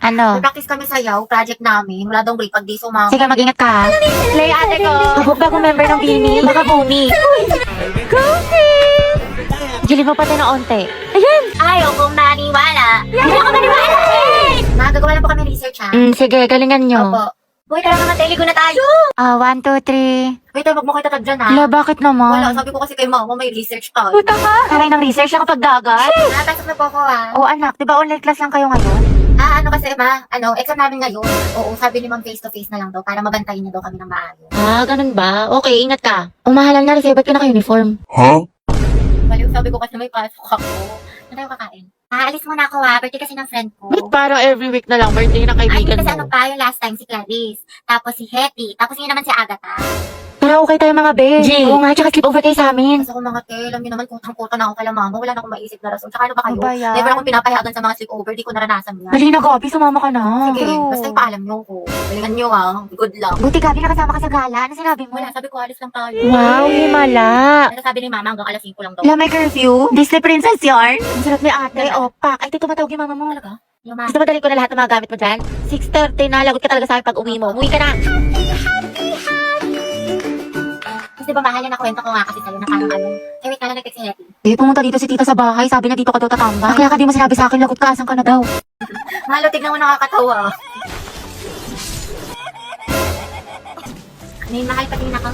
Ano? Practice kami sayaw, project namin. Wala daw grade pag di sumama. Sige, mag-ingat ka. Slay ate ko. Habog bagong member ng Bini. Baka buni. Gilid mo pati na onte. Ayan. Ayaw kong maniwala. Ayaw kong maniwala. Nagagawa lang po kami research ha. Sige, galingan nyo. Opo. Boy, tara mga teligo na tayo. 1, 2, 3. Wait, wag mo kayo tatag dyan ha. Hala, bakit Wala, naman? sabi ko kasi kay mama, may research tayo. Puta ka. Taray ng research ako pag dagat. Napasok na po ako ha. Oo anak, di ba online class lang kayo ngayon? Ano kasi ma, exam namin ngayon. Oo, sabi ni ma'am face to face na lang daw para mabantayin niya daw kami ng maayos. Ganun ba? Okay, ingat ka. Umahalan na rin sa'yo, ba't ka naka-uniform? Baliw, sabi ko kasi may pasok ako. Ano tayo kakain? Aalis muna ako ha, birthday kasi ng friend ko. Ba't parang every week na lang birthday ng Ay, kaibigan kasi mo? ano pa, yung last time si Clarice. Tapos si Hetty. Tapos yun naman si Agatha. Tara, okay tayo mga be. Oo nga, tsaka sleepover kayo sa amin. Kasi ako mga te, alam niyo naman kutang-kuta na ako kala mama. Wala na akong maisip na rason. Tsaka ano ba kayo? Ano ba yan? Never akong pinapayagan sa mga sleepover. Di ko naranasan yan. Dali na, Gabi, sumama ka na. Sige, basta ipaalam niyo ko. Galingan niyo ha. Good luck. Buti, Gabi, nakasama ka sa gala. Ano sinabi mo? Wala, sabi ko alis lang tayo. Wow, himala. Pero sabi ni mama hanggang alas 5 lang daw. Wala, may curfew. Disney Princess yarn. Ang sarap ni ate. Pak. Ay, tumatawag yung mama mo. Talaga? Yung mama. Gusto mo dalhin ko na lahat ng mga gamit mo dyan? 6:30 na. Lagot ka talaga sa akin pag uwi mo. Umuwi ka na. Kasi diba mahal na kwento ko nga kasi sa'yo na parang ano. Eh, wait ka lang nag-text si Hetty. Pumunta dito si tita sa bahay. Sabi na dito ka daw tatambay. Bakla ka di mo sinabi sa akin. Lagot ka. Asan ka na daw? Mahalo, tignan mo nakakatawa. May mahal pa tingnan ka.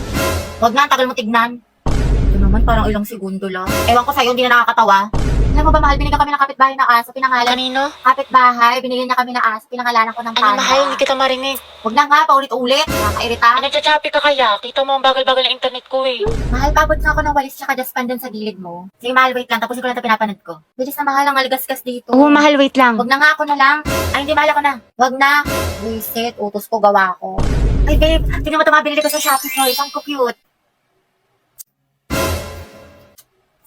Huwag na, tagal mo tignan. Ito naman, parang ilang segundo lang. Ewan ko sa'yo, hindi na nakakatawa. Alam mo ba, mahal, binigyan kami ng kapitbahay na aso, pinangalan. Kanino? Kapitbahay, binigyan niya kami ng aso, pinangalanan ko ng panda. kita marinig. Huwag na nga, paulit-ulit. Nakakairita. Nagchachapi ka kaya? Kita mo ang bagal-bagal ng internet ko eh. Mahal, pabot na ako ng walis tsaka dustpan dun sa gilid mo. Sige, mahal, wait lang. Tapusin ko lang ito pinapanood ko. Bilis na mahal, ang algasgas dito. Oo, mahal, wait lang. Huwag na nga, ako na lang. Ay, hindi, mahal ako na. Huwag na. Reset, utos ko, gawa ko. Ay, babe, tingnan mo ito mga binili ko sa Shopee Choice. Ang cute.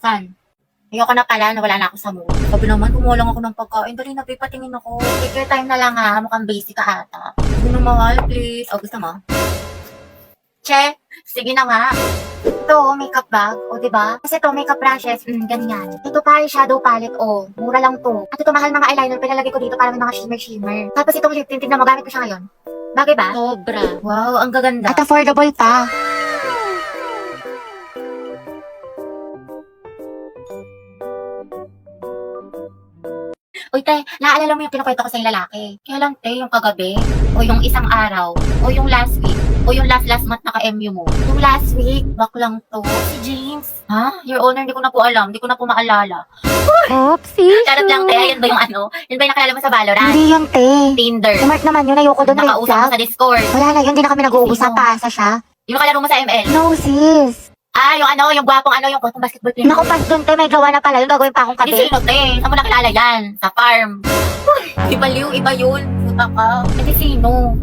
San? Ayoko na pala, nawala na ako sa mood. Sabi naman, kumuha lang ako ng pagkain. Dali na, babe, patingin ako. Take your time na lang ha. Mukhang basic ka ata. Hindi na mahal, please. O, gusto mo? Che, sige na nga. Ito, makeup bag. O, diba? Kasi ito, makeup brushes. Ganyan. Ito pa, shadow palette. O, mura lang to. At ito, mahal mga eyeliner. Pinalagay ko dito para may mga shimmer-shimmer. Tapos itong lip tint, tignan mo, gamit ko siya ngayon. Bagay ba? Sobra. Wow, ang gaganda. At affordable pa. Uy, te, naalala mo yung kinukwento ko sa yung lalaki? Kaya lang, te, yung kagabi, o yung isang araw, o yung last week, o yung last month naka-MU mo. Yung last week, baklang to, si James. Ha? Your Honor, hindi ko na po alam, hindi ko na po maalala. Oopsie. Charot lang, te, yun ba yung ano? Yun ba yung nakilala mo sa Valorant? Hindi yun, te. Tinder. Smart naman yun. Ayoko doon, red Nakausap mo flag. sa Discord. Wala na yun. Hindi na kami nag-uusap. Sino? Paasa siya. Yung nakalaro mo sa ML. No, sis. Yung ano, yung gwapong ano, yung gwapong basketball player. Naku, pas doon, te. May gawa na pala. Yung gagawin pa akong Hindi kape. sino, te? Saan mo nakilala yan? Sa farm. Iba liw, iba yun. Puta ka. Hindi sino?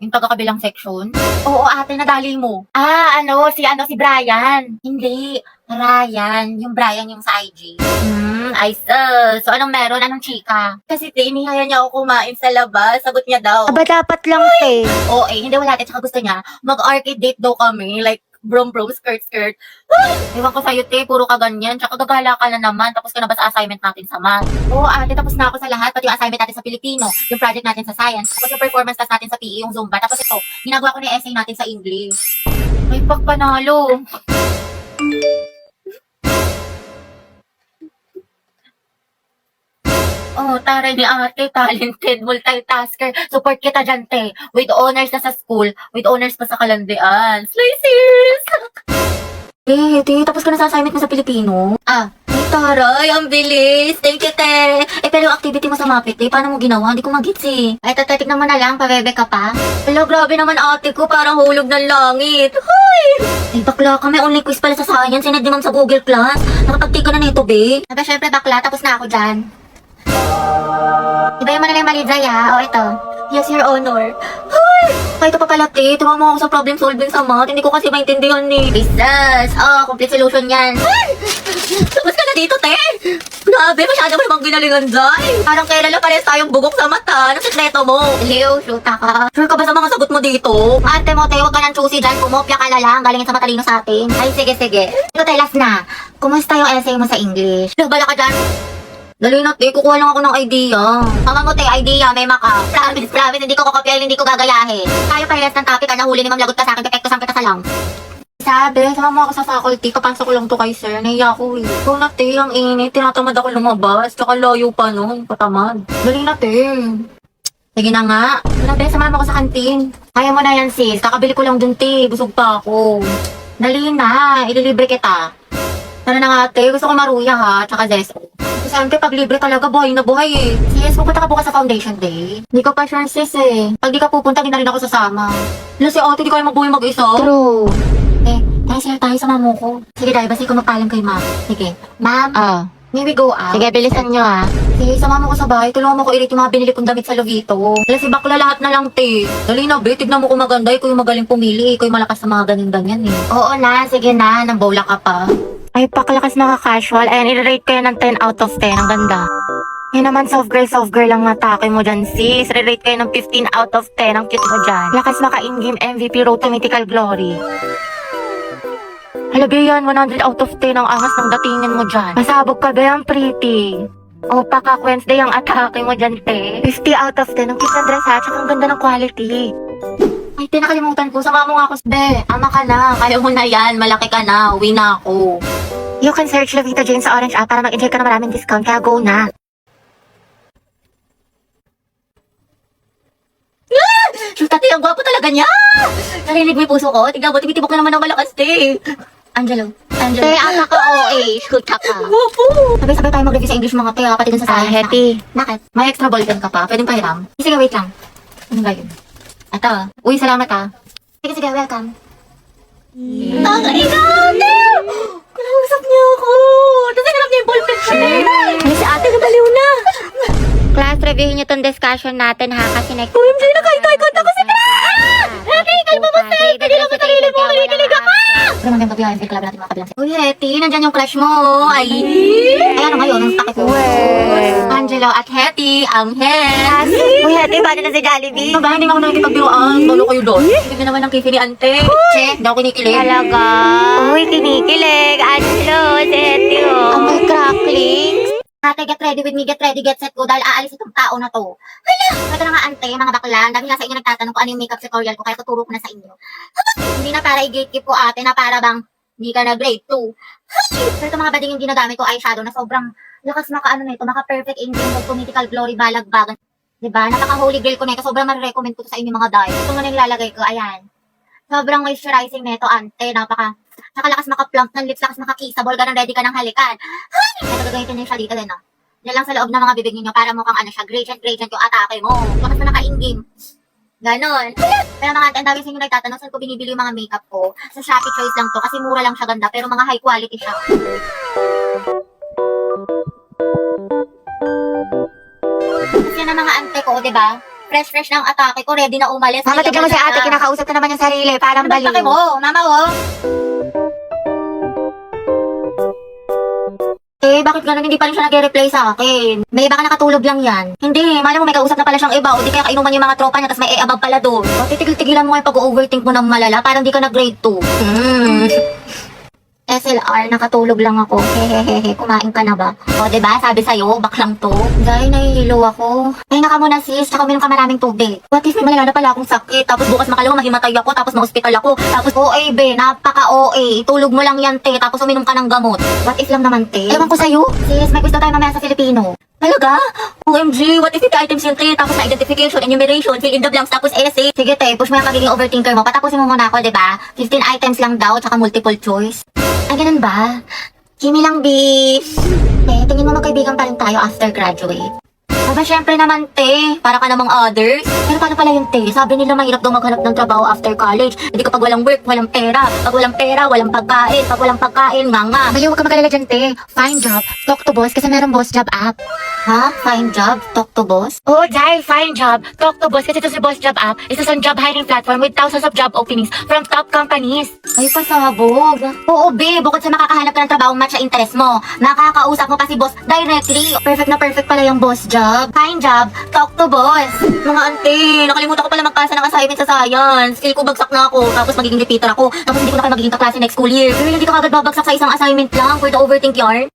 Yung taga-kabilang section? Oo, ate, nadali mo. Si Brian. Hindi, Ryan. Yung Brian yung sa IG. I sus. So, anong meron? Anong chika? Kasi, te, inihaya niya ako kumain sa labas. Sagot niya daw. Aba, dapat lang, te. Oo, hindi wala. Tsaka gusto niya, mag-arcade date daw kami. Like, brom, skirt. Ewan ko sa'yo, te, puro ka ganyan. Tsaka gagala ka na naman. Tapos ka na ba sa assignment natin sa math? Oo, ate, tapos na ako sa lahat. Pati yung assignment natin sa Filipino, yung project natin sa science, tapos yung performance test natin sa PE, yung Zumba. Tapos ito, ginagawa ko na yung essay natin sa English. May pagpanalo. Oh, taray ni ate, talented, multitasker. Support kita dyan, te. With honors na sa school, with honors pa sa kalandian. Slay, sis! Te, tapos ka na sa assignment mo sa Pilipino? Ay, taray, ang bilis. Thank you, te. Pero yung activity mo sa Mapit, te, paano mo ginawa? Hindi ko magits eh. Ay, tignan mo na lang, pabebe ka pa. Hello, grabe naman ate ko, parang hulog ng langit. Hoy! Ay, bakla ka, may online quiz pala sa science. Sinad naman sa Google Class. Nakapag-take ka na nito, be. Aba, syempre, bakla, tapos na ako dyan. Ibayin mo na lang yung mali, Zaya. O, ito. Yes, Your Honor. Ay! Kahit pa pala, te. Tuwa mo ako sa problem solving sa math. Hindi ko kasi maintindihan ni. Jesus! Complete solution yan. Ay! Tapos ka na dito, te. Grabe, masyado mo namang ginalingan, Zay. Parang kailan lang pares tayong bugok sa mata. Anong sekreto mo? Leo, shoota ka. Sure ka ba sa mga sagot mo dito? Ate mo, te, huwag ka nang choosy dyan. Pumopya ka na lang. Galingin sa matalino sa atin. Ay, sige. Ito, te, last na. Kumusta yung essay mo sa English? Bala ka dyan. Dali na, te. Kukuha lang ako ng idea. Mama mo, te, idea. May maka. Promise, hindi ko kokopyahin, hindi ko gagayahin. Tayo parehas ng topic, nahuli ni Ma'am Lagot ka sa akin, pepekto sang kita sa lang. Sabi, sama mo ako sa faculty, kapasok ko lang to kay sir. Nahiya ko eh. Ikaw na, te, ang init. Tinatamad ako lumabas. Tsaka layo pa nun, patamad. Dali na, te. Sige na nga. Wala, te, samahan mo ako sa kantin. Kaya mo na yan, sis. Kakabili ko lang dun, te. Busog pa ako. Dali na, ililibre kita. Tara na nga, te. Gusto ko maruya, ha? Tsaka zeso. Siyempre, pag libre talaga, buhay na buhay eh. Sis, pupunta ka bukas sa foundation day. Hindi ko pa sure, sis eh. Pag di ka pupunta, di na rin ako sasama. Wala si ate, di kayo mabuhay mag-isa. True. Share tayo sa mamo ko. Sige, dahil basta ikaw magpaalam kay ma'am. Sige. Ma'am, may we go out? Sige, bilisan nyo Sige, sama mo ko sa bahay. Tulungan mo ko i-rate yung mga binili kong damit sa Lovito. Wala si bakla lahat na lang, te. Dali na, be. Tignan mo kung maganda. Ikaw yung magaling pumili. Ikaw yung malakas sa mga ganyan-ganyan eh. Oo na, sige na. Nang bola ka pa. Ay, paklakas naka-casual. Ayan, i-rate ko yan ng 10 out of 10. Ang ganda. Yan naman, soft girl lang natake mo dyan, sis. Re-rate kayo ng 15 out of 10. Ang cute mo dyan. Lakas maka-in-game MVP Road to Mythical Glory. Hala, be, yan. 100 out of 10 ang angas ng datingin mo dyan. Masabog ka, be, ang pretty. O, pakak Wednesday ang atake mo dyan, te. 50 out of 10. Ang cute ng dress, ha? Tsaka ang ganda ng quality. Ay, tinakalimutan ko. Sama mo nga ako. Be, ama ka na. Kaya mo na yan. Malaki ka na. Uwi na ako. You can search Lovita Jane sa Orange app para mag-enjoy ka ng maraming discount. Kaya go na. Shoot, ate, ang gwapo talaga niya! Narinig mo yung puso ko? Tignan mo, tumitibok na naman ng malakas, te. Angelo. Te, ama ka OA. Shoot ka pa. Gwapo! Sabay-sabay tayo mag-review sa English mga te, pati dun sa science. Happy. Bakit? May extra ball pen ka pa. Pwedeng pahiram. Sige, wait lang. Ano ba yun? Ito. Uy, salamat ah. Sige, welcome. Ang ate! Kinausap niya ako! Tapos hinarap niya yung ballpen ko. Ay, si ate, nabaliw na. Class, reviewin niyo tong discussion natin ha, kasi next... OMG, nakaitay-kanta ko si Hetty, kalma mo, Seth! Hindi lang mo sarili mo, kinikilig ako! Pero magandang gabi, hindi club natin mga kabilang. Uy, Hetty, nandyan yung crush mo. Ay, ano ngayon, ang takip ko. Angelo at Hetty, ang het. Uy, ate, paano na si Jollibee? Ba, hindi nga ako nakikipagbiruan. Balo kayo doon. Hindi naman ang kifi ni ante. Che, hindi ako kinikilig. Talaga? Uy, kinikilig. Ano, si ate, oh. Ang may cracklings. Ate, get ready with me, get ready, get set ko dahil aalis itong tao na to. Hala! Ito na nga ante, mga bakla. Dami nga sa inyo nagtatanong kung ano yung makeup tutorial ko kaya tuturo ko na sa inyo. Hindi na para i-gatekeep ko ate, na para bang hindi ka na grade 2. Pero ito mga bading yung ginagamit ko eyeshadow na sobrang lakas maka-ano na ito, maka-perfect engine of mythical glory balagbagan. Diba? Napaka-holy grail ko na ito. Sobrang marirecommend ko to sa inyo mga dahil. Ito nga na yung lalagay ko. Ayan. Sobrang moisturizing na ito, ante. Tsaka lakas maka-plump ng lips, lakas maka-kissable. Ganun, ready ka ng halikan. Ito gagamitin niyo siya dito din, no? Yan lang sa loob ng mga bibig niyo para mukhang ano siya, gradient yung atake mo. Lakas na naka-in-game. Ganon. Pero mga ante, ang dami sa inyo nagtatanong saan ko binibili yung mga makeup ko. Sa Shopee Choice lang to kasi mura lang siya ganda pero mga high quality siya. Kasi yan ang mga ante ko, diba? Fresh ng atake ko, ready na umalis. Mama, tignan mo si ate, kinakausap na naman yung sarili. Parang Ano ba baliw. mo? Mama, oh. Bakit ganun hindi pa rin siya nag-reply sa akin? May baka nakatulog lang yan. Hindi, malam mo may kausap na pala siyang iba o di kaya kainuman yung mga tropa niya tapos may above pala doon. O titigil-tigilan mo yung pag-overthink mo ng malala parang di ka nag-grade 2. SLR, nakatulog lang ako. Hehehehe, kumain ka na ba? O, diba? Sabi sa'yo, baklang to. Dahil nahihilo ako. Ay, naka muna sis, tsaka uminom ka maraming tubig. What if may malala na pala akong sakit? Tapos bukas makalawa, mahimatay ako, tapos ma-hospital ako. Tapos OA, be, napaka-OA. Tulog mo lang yan, te, tapos uminom ka ng gamot. What if lang naman, te? Ewan ko sa'yo. Sis, may gusto tayo mamaya sa Filipino. Talaga? OMG, what if the items yung te? Tapos na identification, enumeration, fill in the blanks, tapos essay. Sige, te, push mo yung pagiging overthinker mo. Patapusin mo muna ako, diba? 15 items lang daw, tsaka multiple choice. Ay, ganun ba? Kimi lang, bis. Tingin mo magkaibigan pa rin tayo after graduate. Aba, syempre naman, te. Para ka namang others. Pero paano pala yung te? Sabi nila mahirap daw maghanap ng trabaho after college. Hindi kapag walang work, walang pera. Pag walang pera, walang pagkain. Pag walang pagkain, nga. Ayaw, huwag ka magalala dyan, te. Find job. Talk to boss kasi meron boss job app. Ha? Find job? Talk to boss? Oo, dahil find job. Talk to boss kasi ito si boss job app. Isa sa job hiring platform with thousands of job openings from top companies. Ay, pasabog. Oo, be. Bukod sa makakahanap ka ng trabaho match sa interest mo, nakakausap mo pa si boss directly. Perfect na perfect pala yung boss job. Find job, talk to boss. Mga ante, nakalimutan ko pala magpasa ng assignment sa science. Feel ko bagsak na ako, tapos magiging repeater ako. Tapos hindi ko na kayo magiging kaklase next school year. Pero hindi ko agad babagsak sa isang assignment lang for the overthink yarn.